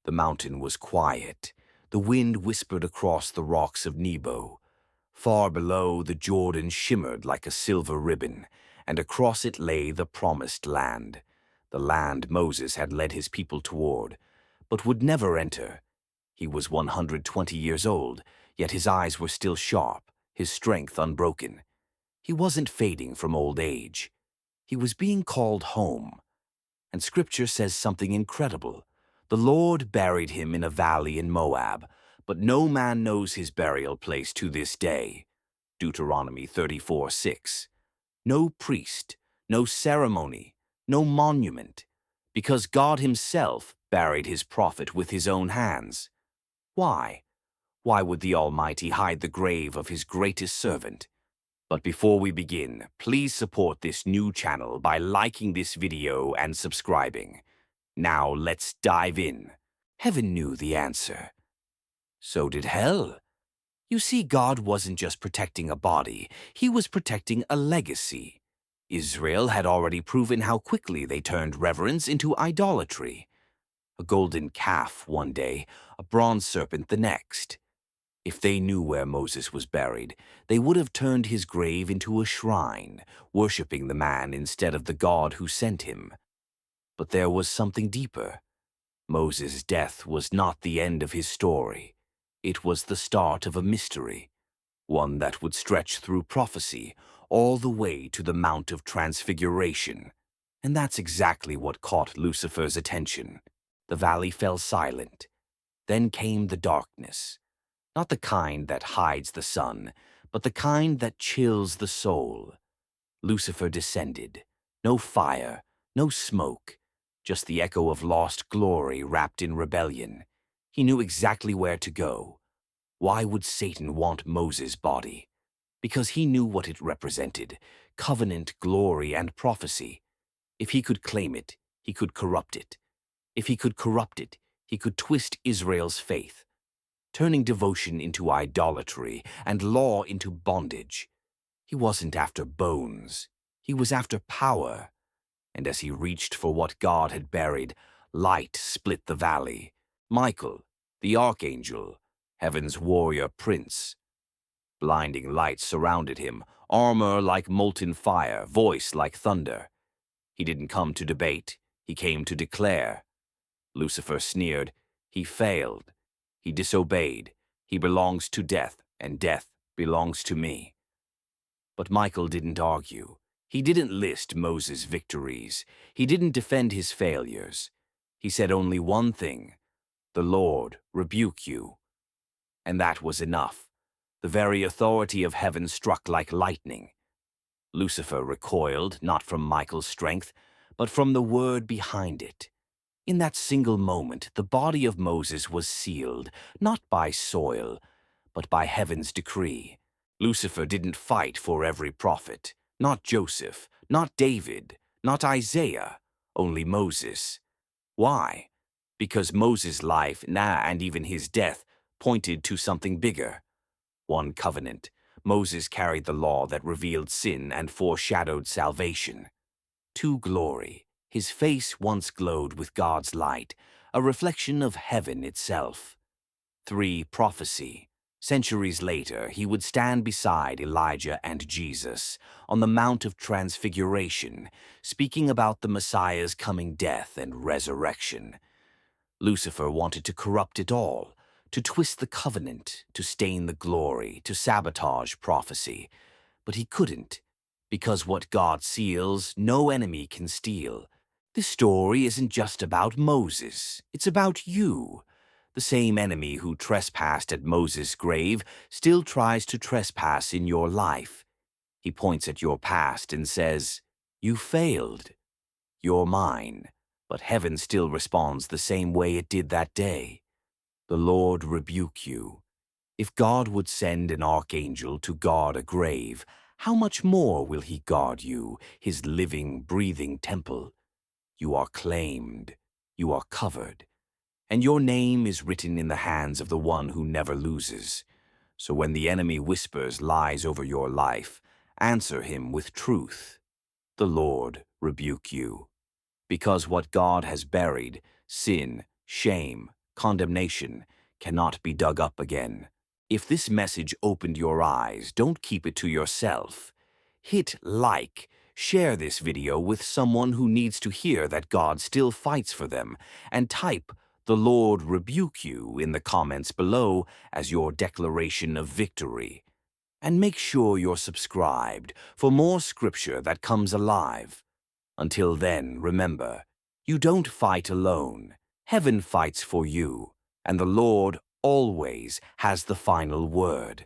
The mountain was quiet. The wind whispered across the rocks of Nebo. Far below, the Jordan shimmered like a silver ribbon, and across it lay the promised land, the land Moses had led his people toward, but would never enter. He was 120 years old, yet his eyes were still sharp, his strength unbroken. He wasn't fading from old age. He was being called home. And Scripture says something incredible. The Lord buried him in a valley in Moab, but no man knows his burial place to this day. Deuteronomy 34:6. No priest, no ceremony, no monument, because God himself buried his prophet with his own hands. Why? Why would the Almighty hide the grave of his greatest servant? But before we begin, please support this new channel by liking this video and subscribing. Now let's dive in. Heaven knew the answer. So did hell. You see, God wasn't just protecting a body, he was protecting a legacy. Israel had already proven how quickly they turned reverence into idolatry. A golden calf one day, a bronze serpent the next. If they knew where Moses was buried, they would have turned his grave into a shrine, worshipping the man instead of the God who sent him. But there was something deeper. Moses' death was not the end of his story. It was the start of a mystery, one that would stretch through prophecy all the way to the Mount of Transfiguration. And that's exactly what caught Lucifer's attention. The valley fell silent. Then came the darkness. Not the kind that hides the sun, but the kind that chills the soul. Lucifer descended. No fire, no smoke, just the echo of lost glory wrapped in rebellion. He knew exactly where to go. Why would Satan want Moses' body? Because he knew what it represented: covenant, glory, and prophecy. If he could claim it, he could corrupt it. If he could corrupt it, he could twist Israel's faith, turning devotion into idolatry and law into bondage. He wasn't after bones. He was after power. And as he reached for what God had buried, light split the valley. Michael, the Archangel, heaven's warrior prince. Blinding light surrounded him, armor like molten fire, voice like thunder. He didn't come to debate. He came to declare. Lucifer sneered. He failed. He disobeyed. He belongs to death, and death belongs to me. But Michael didn't argue. He didn't list Moses' victories. He didn't defend his failures. He said only one thing: "The Lord rebuke you." And that was enough. The very authority of heaven struck like lightning. Lucifer recoiled, not from Michael's strength, but from the word behind it. In that single moment, the body of Moses was sealed, not by soil, but by heaven's decree. Lucifer didn't fight for every prophet, not Joseph, not David, not Isaiah, only Moses. Why? Because Moses' life, and even his death, pointed to something bigger. One covenant. Moses carried the law that revealed sin and foreshadowed salvation. Two, glory. His face once glowed with God's light, a reflection of heaven itself. Three, prophecy. Centuries later, he would stand beside Elijah and Jesus on the Mount of Transfiguration, speaking about the Messiah's coming death and resurrection. Lucifer wanted to corrupt it all, to twist the covenant, to stain the glory, to sabotage prophecy. But he couldn't, because what God seals, no enemy can steal. This story isn't just about Moses, it's about you. The same enemy who trespassed at Moses' grave still tries to trespass in your life. He points at your past and says, "You failed. You're mine." But heaven still responds the same way it did that day. "The Lord rebuke you." If God would send an archangel to guard a grave, how much more will he guard you, his living, breathing temple? You are claimed. You are covered. And your name is written in the hands of the one who never loses. So when the enemy whispers lies over your life, answer him with truth. The Lord rebuke you. Because what God has buried, sin, shame, Condemnation cannot be dug up again. If this message opened your eyes, don't keep it to yourself. Hit like, share this video with someone who needs to hear that God still fights for them, and type "The Lord rebuke you" in the comments below as your declaration of victory. And make sure you're subscribed for more scripture that comes alive. Until then, remember, you don't fight alone. Heaven fights for you, and the Lord always has the final word.